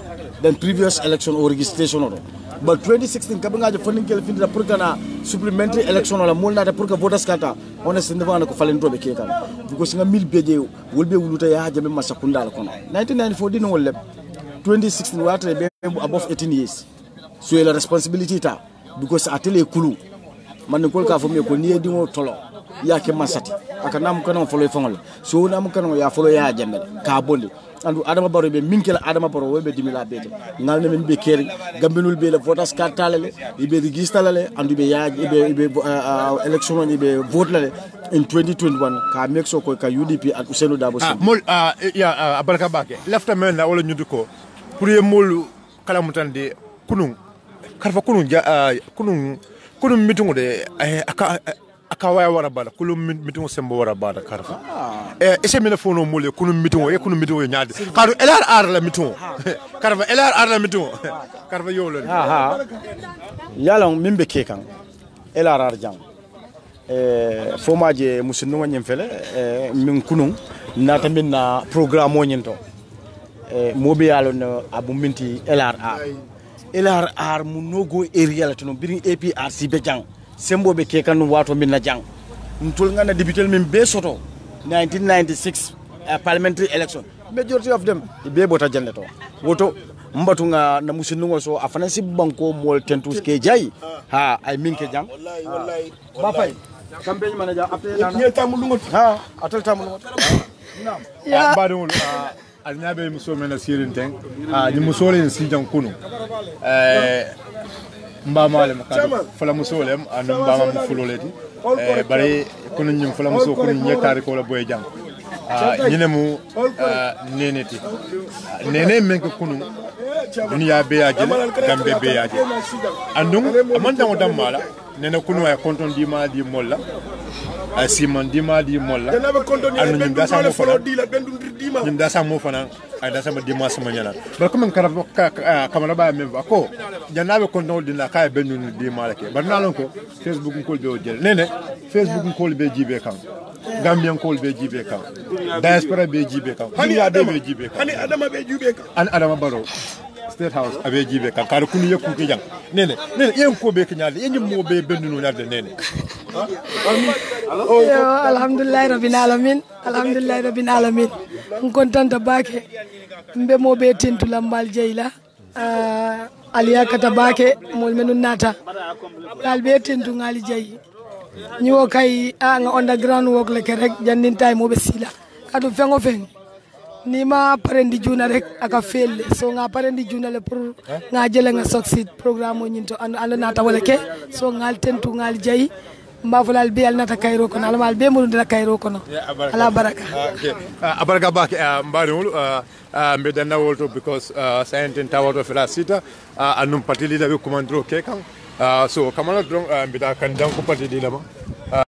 then previous election or registration or but 2016 kabanga je fondin kel findira pour kana supplementary election wala molna ta pour que voters kata honest ndevana ko falinto be kekam because nga mil beje wolbe wuluta ya jabe masakunda la kono 1994 dino wolle 2016 watre be above 18 years so la responsibility ta because atele kulu man ko ka fo me ko ni dingo tolo yake masati aka nam kana folo fongol so nam kana ya folo ya jambe ka bondi andu adama baro be minkela adama baro wolbe dimila bete ngal ne min be keri Gambinul be le voters card talale ibe register lale andu be ya ibe election ni be vote lale in 2021 ka make so ko ka UDP at Ousainou Darboe mol ya abaraka bake lafta men la wala nyuduko pour ye mol kala mutande kunun karfa kunun mitungo de aka waya wara bada kulum mitungo sembo wara bada karfa ese mina fono mole kunun mitungo nyaade karu LRR la mitungo karfa LRR la mitungo karfa yolo yalon mimbe kekan LRR jang fomaje musunno nyem fele min kunun nata minna programme o nyento mobe yalon abu minti LRR LRR mu nogo area la tono birin APRC be jang sembo be ke kan wato min na jang ntul ngana député min be soto 1996 parliamentary election majority of them be bota janne to woto mbatu nga na musinungo so afana si banko mol tentus ke jay ha ay min ke jang wallahi ba fay campaign manager apte na tamulungo ha atal tamulungo nam ya badul alnyabe muso mena sirin ten ni muso len si jang kunu mbama le makado fala muso lem anu mbama mu fuloleti bari kunu nyum fala muso kunu nyekari ko la boy jang ñine mu neneti nene men ko kunu dunya be ya jele gambe be ya jele andum amanda mo damala nene kunu ay konton di ma di molla ay siman di ma di molla anu ñum da sa mo fana ñum da sa mo fana ay da sama dimanche sama ñana ba ko men kamara ba men ba ko jannabe konton di la kay bendu di ma la ke ba nalon ko facebook ko be jele nene facebook ko be jibe kan Gambian kol be jibe kan diaspora be jibe kan hani adama be jibe kan hani adama be jibe kan an adama baro state house abe jibe kan kar kunu yekku ke jang nene yen ko be kanyade yen mo be bendu no narde nene alhamdulillah rabbil alamin on kontanta bake mbe mo be tentu lambal jeyla aliya kata bake mol menun nata dal be tentu ngali jeyi ñiwo kay nga underground work le rek jandin tay mo be sila kadu fengo feng ni ma parendi juna rek aka felle so nga parendi juna le pour nga jele nga succeed programme o nyinto ando nata wala ke so ngal tentu ngal jayi mbafulal be al nata kayro kono almal be mo ndira kayro kono ala baraka abaraka bak mbadul mbe danna wolto because sainten tawato fela sita anum patili da be commandro ke kan so kamala drong mbida kan dan ko patili da ba